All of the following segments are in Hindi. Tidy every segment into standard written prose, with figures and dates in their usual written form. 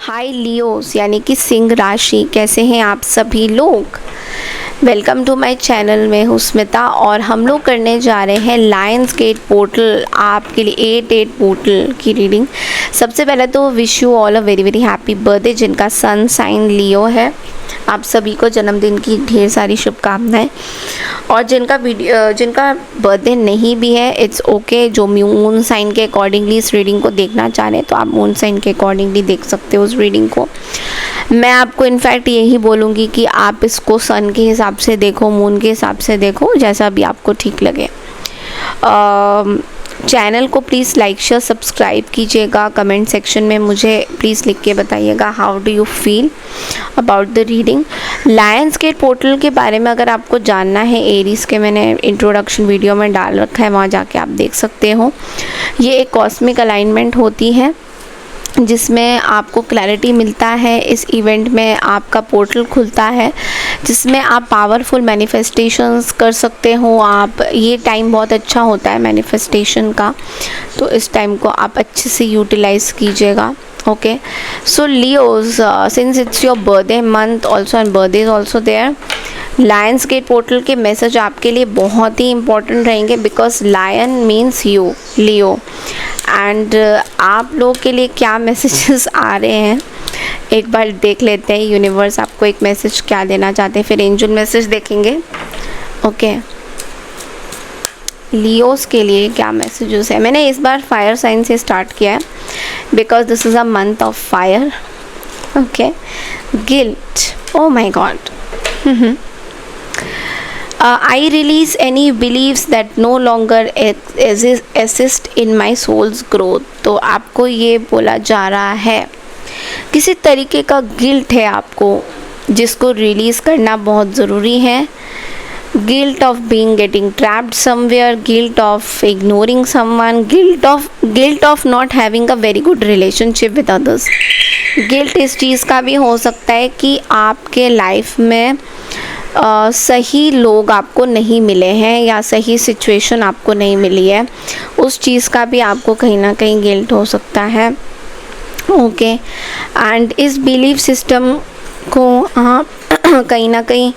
हाय लियोस यानी कि सिंह राशि, कैसे हैं आप सभी लोग। Welcome to my channel. मैं हूँ स्मिता और हम लोग करने जा रहे हैं लायंस गेट पोर्टल आपके लिए 8 पोर्टल की रीडिंग। सबसे पहले तो wish you all a very very happy birthday जिनका सन साइन लियो है। आप सभी को जन्मदिन की ढेर सारी शुभकामनाएं। और जिनका बर्थडे नहीं भी है इट्स ओके। जो मून साइन के अकॉर्डिंगली इस रीडिंग को देखना चाह रहे हैं तो आप मून साइन के अकॉर्डिंगली देख सकते हो उस रीडिंग को। मैं आपको इनफैक्ट यही बोलूँगी कि आप इसको सन के हिसाब से देखो, मून के हिसाब से देखो, जैसा भी आपको ठीक लगे। चैनल को प्लीज़ लाइक शेयर सब्सक्राइब कीजिएगा। कमेंट सेक्शन में मुझे प्लीज़ लिख के बताइएगा how do you feel about the reading. Lions Gate portal के बारे में अगर आपको जानना है, एरीज के मैंने इंट्रोडक्शन वीडियो में डाल रखा है, वहाँ जाके आप देख सकते हो। ये एक कॉस्मिक अलाइनमेंट होती है जिसमें आपको क्लैरिटी मिलता है। इस इवेंट में आपका पोर्टल खुलता है जिसमें आप पावरफुल मैनिफेस्टेशंस कर सकते हो। आप ये टाइम बहुत अच्छा होता है मैनिफेस्टेशन का, तो इस टाइम को आप अच्छे से यूटिलाइज़ कीजिएगा। Okay, so Leos, since it's your birthday month also and birthday is also there, Lions Gate portal के मैसेज आपके लिए बहुत ही इंपॉर्टेंट रहेंगे because lion means you Leo. And आप लोग के लिए क्या मैसेजेस आ रहे हैं एक बार देख लेते हैं। यूनिवर्स आपको एक मैसेज क्या देना चाहते हैं, फिर एंजल मैसेज देखेंगे। ओके, लियोस के लिए क्या मैसेजेस है। मैंने इस बार फायर साइन से स्टार्ट किया है because this is a month of fire. Okay, guilt, oh my God. I release any beliefs that no longer assist in my soul's growth। तो आपको ये बोला जा रहा है किसी तरीके का गिल्ट है आपको जिसको रिलीज़ करना बहुत ज़रूरी है। Guilt of being getting trapped somewhere, guilt of ignoring someone, guilt of not having a very good relationship with others. Guilt इस चीज़ का भी हो सकता है कि आपके लाइफ में सही लोग आपको नहीं मिले हैं या सही सिचुएशन आपको नहीं मिली है, उस चीज़ का भी आपको कहीं ना कहीं गिल्ट हो सकता है। ओके, एंड इस बिलीफ सिस्टम को आप कहीं ना कहीं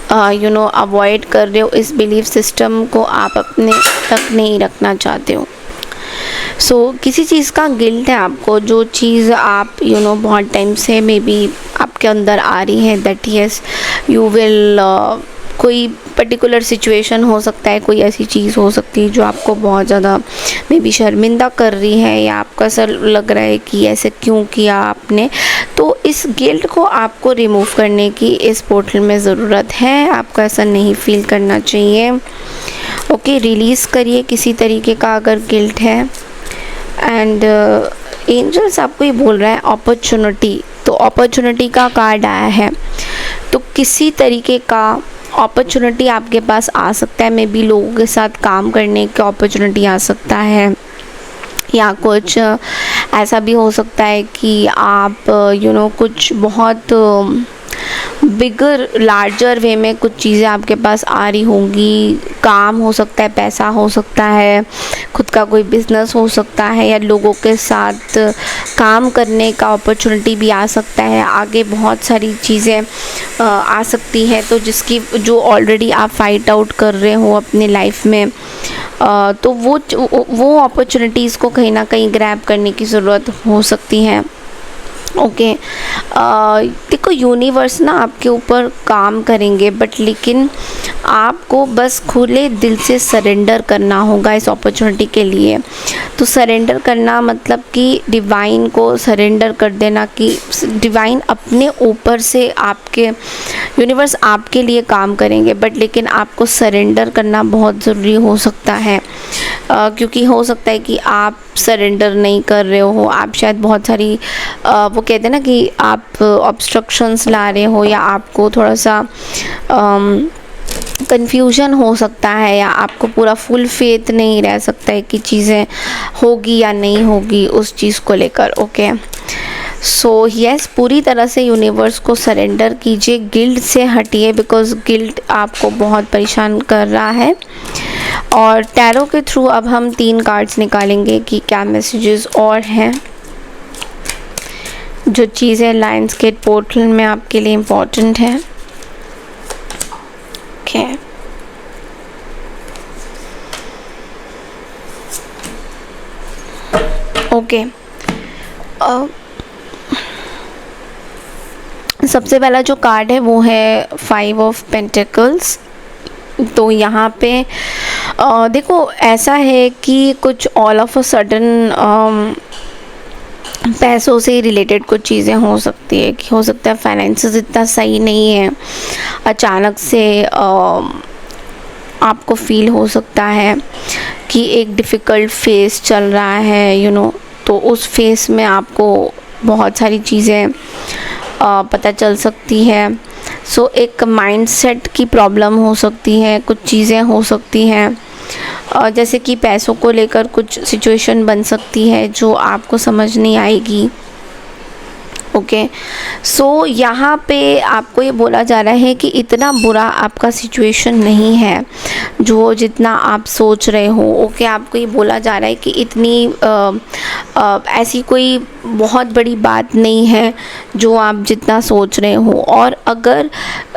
अवॉइड कर रहे हो। इस बिलीफ सिस्टम को आप अपने तक नहीं रखना चाहते हो। सो किसी चीज़ का गिल्ट है आपको, जो चीज़ आप बहुत टाइम से मे बी आपके अंदर आ रही है दैट यस यू विल, कोई पर्टिकुलर सिचुएशन हो सकता है, कोई ऐसी चीज़ हो सकती है जो आपको बहुत ज़्यादा मे बी शर्मिंदा कर रही है या आपको ऐसा लग रहा है कि ऐसे क्यों किया आपने। तो इस गिल्ट को आपको रिमूव करने की इस पोर्टल में ज़रूरत है। आपको ऐसा नहीं फील करना चाहिए। ओके, रिलीज़ करिए किसी तरीके का अगर गिल्ट है। एंड एंजल्स आपको ये बोल रहा है अपॉर्चुनिटी, तो अपॉर्चुनिटी का कार्ड आया है, तो किसी तरीके का अपॉर्चुनिटी आपके पास आ सकता है। मे बी लोगों के साथ काम करने का अपॉर्चुनिटी आ सकता है या कुछ ऐसा भी हो सकता है कि आप कुछ बहुत बिगर लार्जर वे में कुछ चीज़ें आपके पास आ रही होंगी। काम हो सकता है, पैसा हो सकता है, खुद का कोई बिजनेस हो सकता है या लोगों के साथ काम करने का अपॉर्चुनिटी भी आ सकता है। आगे बहुत सारी चीज़ें आ सकती हैं तो जो ऑलरेडी आप फाइट आउट कर रहे हो अपने लाइफ में, तो वो अपॉर्चुनिटीज़ को कहीं ना कहीं ग्रैब करने की ज़रूरत हो सकती है। ओके, देखो यूनिवर्स ना आपके ऊपर काम करेंगे बट लेकिन आपको बस खुले दिल से सरेंडर करना होगा इस अपॉर्चुनिटी के लिए। तो सरेंडर करना मतलब कि डिवाइन को सरेंडर कर देना, कि डिवाइन अपने ऊपर से आपके यूनिवर्स आपके लिए काम करेंगे बट लेकिन आपको सरेंडर करना बहुत ज़रूरी हो सकता है। क्योंकि हो सकता है कि आप सरेंडर नहीं कर रहे हो, आप शायद बहुत सारी वो कहते हैं ना कि आप ऑब्स्ट्रक्शंस ला रहे हो या आपको थोड़ा सा कन्फ्यूजन हो सकता है या आपको पूरा फुल फेथ नहीं रह सकता है कि चीज़ें होगी या नहीं होगी उस चीज़ को लेकर। ओके, सो यस, पूरी तरह से यूनिवर्स को सरेंडर कीजिए, गिल्ट से हटिए बिकॉज गिल्ट आपको बहुत परेशान कर रहा है। और टैरो के थ्रू अब हम 3 कार्ड्स निकालेंगे कि क्या मैसेजेस और हैं। जो चीज़ें लायंस गेट पोर्टल में आपके लिए इम्पोर्टेंट है। ओके, ओके, सबसे पहला जो कार्ड है वो है 5 ऑफ पेंटिकल्स। तो यहाँ पे देखो ऐसा है कि कुछ ऑल ऑफ अ सडन पैसों से रिलेटेड कुछ चीज़ें हो सकती है, कि हो सकता है फाइनेंसेस इतना सही नहीं है, अचानक से आपको फील हो सकता है कि एक डिफ़िकल्ट फेस चल रहा है तो उस फेस में आपको बहुत सारी चीज़ें पता चल सकती है। सो एक माइंडसेट की प्रॉब्लम हो सकती है, कुछ चीज़ें हो सकती हैं, जैसे कि पैसों को लेकर कुछ सिचुएशन बन सकती है जो आपको समझ नहीं आएगी। ओके, सो यहाँ पे आपको ये बोला जा रहा है कि इतना बुरा आपका सिचुएशन नहीं है जो जितना आप सोच रहे हो। ओके, आपको ये बोला जा रहा है कि इतनी ऐसी कोई बहुत बड़ी बात नहीं है जो आप जितना सोच रहे हो। और अगर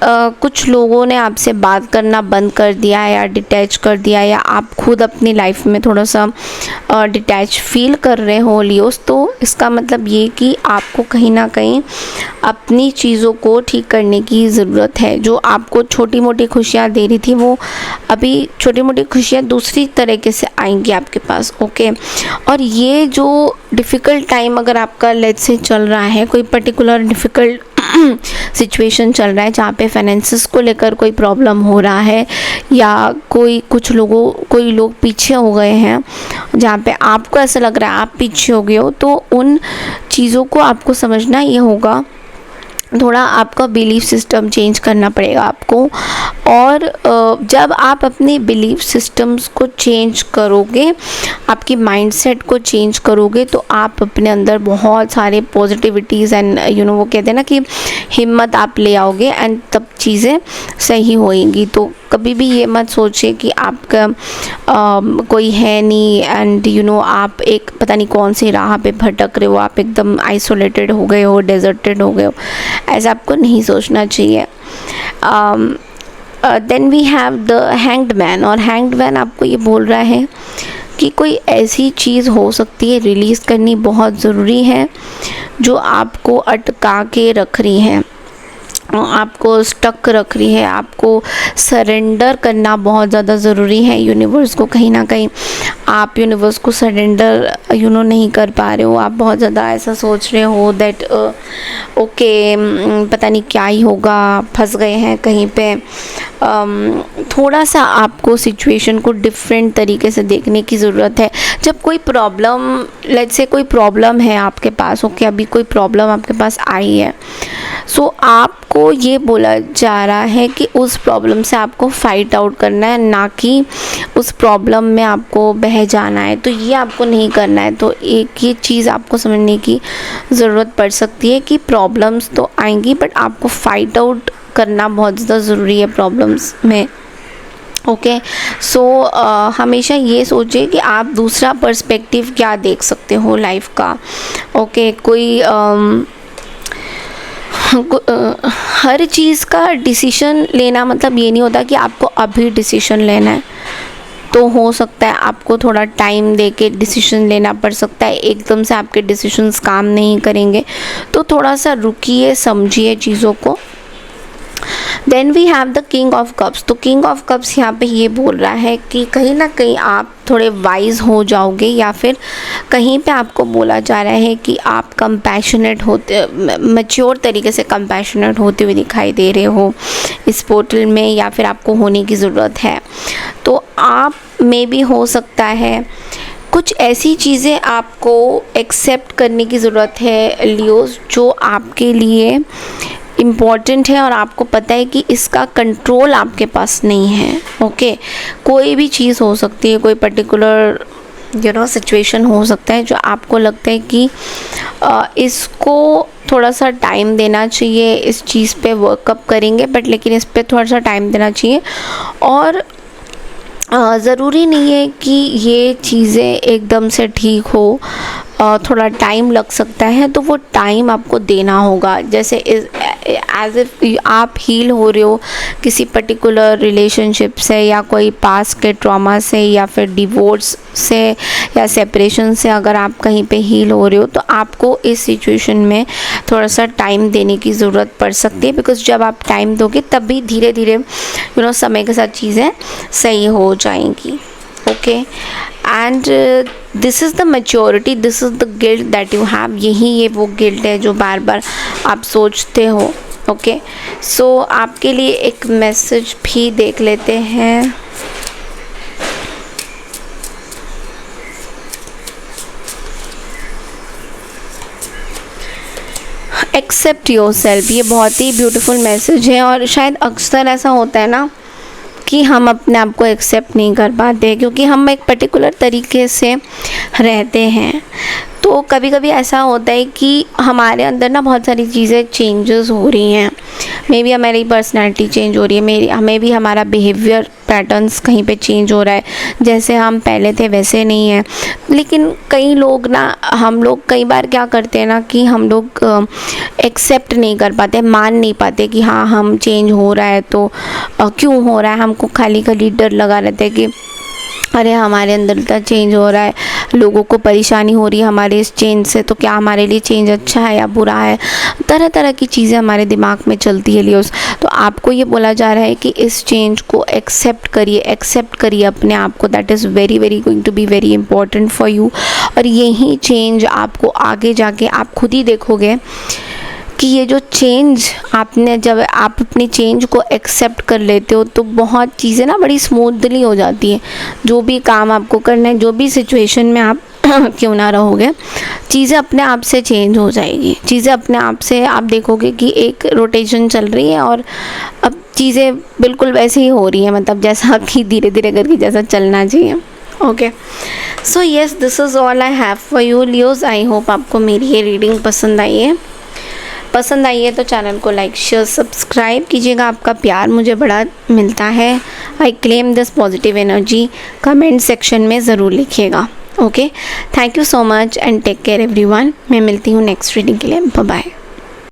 कुछ लोगों ने आपसे बात करना बंद कर दिया या डिटैच कर दिया, या आप खुद अपनी लाइफ में थोड़ा सा डिटैच फील कर रहे हो लियोस, तो इसका मतलब ये कि आपको कहीं ना कहीं अपनी चीज़ों को ठीक करने की ज़रूरत है। जो आपको छोटी मोटी खुशियाँ दे रही थी, वो अभी छोटी मोटी खुशियाँ दूसरी तरीके से आएंगी आपके पास। ओके, और ये जो डिफ़िकल्ट टाइम अगर आपका लेट्स से चल रहा है, कोई पर्टिकुलर डिफ़िकल्ट सिचुएशन चल रहा है जहाँ पे फाइनेंसेस को लेकर कोई प्रॉब्लम हो रहा है, या कोई लोग पीछे हो गए हैं, जहाँ पे आपको ऐसा लग रहा है आप पीछे हो गए हो, तो उन चीज़ों को आपको समझना ये होगा, थोड़ा आपका बिलीफ सिस्टम चेंज करना पड़ेगा आपको। और जब आप अपने बिलीफ सिस्टम्स को चेंज करोगे, आपकी माइंडसेट को चेंज करोगे, तो आप अपने अंदर बहुत सारे पॉजिटिविटीज़ एंड वो कहते हैं ना कि हिम्मत आप ले आओगे, एंड तब चीज़ें सही होएंगी। तो कभी भी ये मत सोचिए कि आपका कोई है नहीं, एंड आप एक पता नहीं कौन सी राह पे भटक रहे हो, आप एकदम आइसोलेटेड हो गए हो, डेजर्टेड हो गए हो, ऐसा आपको नहीं सोचना चाहिए। Then we have the hanged man, और हैंग्ड मैन आपको ये बोल रहा है कि कोई ऐसी चीज़ हो सकती है, रिलीज़ करनी बहुत ज़रूरी है, जो आपको अटका के रख रही है, आपको स्टक रख रही है। आपको सरेंडर करना बहुत ज़्यादा ज़रूरी है यूनिवर्स को। कहीं ना कहीं आप यूनिवर्स को सरेंडर नहीं कर पा रहे हो, आप बहुत ज़्यादा ऐसा सोच रहे हो दैट ओके पता नहीं क्या ही होगा, फंस गए हैं कहीं पे। थोड़ा सा आपको सिचुएशन को डिफरेंट तरीके से देखने की ज़रूरत है। जब कोई प्रॉब्लम, लेट्स से कोई प्रॉब्लम है आपके पास, ओके अभी कोई प्रॉब्लम आपके पास आई है, सो आपको ये बोला जा रहा है कि उस प्रॉब्लम से आपको फाइट आउट करना है, ना कि उस प्रॉब्लम में आपको बह जाना है। तो ये आपको नहीं करना है। तो एक ये चीज़ आपको समझने की ज़रूरत पड़ सकती है कि प्रॉब्लम्स तो आएंगी, बट आपको फाइट आउट करना बहुत ज़्यादा ज़रूरी है प्रॉब्लम्स में। ओके, सो हमेशा ये सोचिए कि आप दूसरा पर्सपेक्टिव क्या देख सकते हो लाइफ का। ओके, कोई हर चीज़ का डिसीजन लेना मतलब ये नहीं होता कि आपको अभी डिसीजन लेना है। तो हो सकता है आपको थोड़ा टाइम दे के डिसीजन लेना पड़ सकता है, एकदम से आपके डिसीजंस काम नहीं करेंगे, तो थोड़ा सा रुकिए, समझिए चीज़ों को। Then we have the king of cups. तो किंग ऑफ कप्स यहाँ पे ये बोल रहा है कि कहीं ना कहीं आप थोड़े वाइज हो जाओगे, या फिर कहीं पे आपको बोला जा रहा है कि आप कंपैशनेट होते, मैच्योर तरीके से कंपैशनेट होते हुए दिखाई दे रहे हो इस पोर्टल में, या फिर आपको होने की ज़रूरत है। तो आप में भी हो सकता है कुछ ऐसी चीज़ें आपको एक्सेप्ट करने की ज़रूरत है लियोस, जो आपके लिए इम्पॉर्टेंट है और आपको पता है कि इसका कंट्रोल आपके पास नहीं है। ओके, कोई भी चीज़ हो सकती है, कोई पर्टिकुलर सिचुएशन हो सकता है जो आपको लगता है कि इसको थोड़ा सा टाइम देना चाहिए, इस चीज़ पे वर्कअप करेंगे, बट लेकिन इस पे थोड़ा सा टाइम देना चाहिए। और ज़रूरी नहीं है कि ये चीज़ें एकदम से ठीक हो, थोड़ा टाइम लग सकता है, तो वो टाइम आपको देना होगा। जैसे एज इफ आप हील हो रहे हो किसी पर्टिकुलर रिलेशनशिप से, या कोई पास्ट के ट्रॉमा से, या फिर डिवोर्स से, या सेपरेशन से अगर आप कहीं पे हील हो रहे हो, तो आपको इस सिचुएशन में थोड़ा सा टाइम देने की ज़रूरत पड़ सकती है। बिकॉज जब आप टाइम दोगे तब भी धीरे धीरे समय के साथ चीज़ें सही हो जाएंगी। Okay, and this is the maturity, this is the guilt that you have. ये वो गिल्ट है जो बार बार आप सोचते हो। ओके, सो आपके लिए एक मैसेज भी देख लेते हैं। एक्सेप्ट योर सेल्फ, ये बहुत ही ब्यूटीफुल मैसेज है। और शायद अक्सर ऐसा होता है ना कि हम अपने आप को एक्सेप्ट नहीं कर पाते, क्योंकि हम एक पर्टिकुलर तरीके से रहते हैं। तो कभी कभी ऐसा होता है कि हमारे अंदर ना बहुत सारी चीज़ें चेंजेस हो रही हैं। मे बी हमारी पर्सनैलिटी चेंज हो रही है, हमें भी हमारा बिहेवियर पैटर्न्स कहीं पे चेंज हो रहा है। जैसे हम पहले थे वैसे नहीं है। लेकिन कई लोग ना, हम लोग कई बार क्या करते हैं ना कि हम लोग एक्सेप्ट नहीं कर पाते, मान नहीं पाते कि हाँ हम चेंज हो रहा है। तो क्यों हो रहा है, हमको खाली खाली डर लगा रहता है कि अरे हमारे अंदर इतना चेंज हो रहा है, लोगों को परेशानी हो रही है हमारे इस चेंज से, तो क्या हमारे लिए चेंज अच्छा है या बुरा है। तरह तरह की चीज़ें हमारे दिमाग में चलती है लियोस। तो आपको ये बोला जा रहा है कि इस चेंज को एक्सेप्ट करिए अपने आप को। That is very very going to be very important for you. और यही चेंज आपको आगे जाके आप खुद ही देखोगे कि ये जो चेंज आपने, जब आप अपनी चेंज को एक्सेप्ट कर लेते हो तो बहुत चीज़ें ना बड़ी स्मूथली हो जाती है। जो भी काम आपको करना है, जो भी सिचुएशन में आप क्यों ना रहोगे, चीज़ें अपने आप से चेंज हो जाएगी। चीज़ें अपने आप से आप देखोगे कि एक रोटेशन चल रही है और अब चीज़ें बिल्कुल वैसे ही हो रही हैं, मतलब जैसा कि धीरे धीरे करके जैसा चलना चाहिए। Okay, so yes, this is all I have for you Leos. I hope आपको मेरी ये रीडिंग पसंद आई है तो चैनल को लाइक शेयर सब्सक्राइब कीजिएगा। आपका प्यार मुझे बड़ा मिलता है। I claim this positive energy, comment section में ज़रूर लिखिएगा। Okay, thank you so much and take care everyone. मैं मिलती हूँ नेक्स्ट रीडिंग के लिए। Bye bye.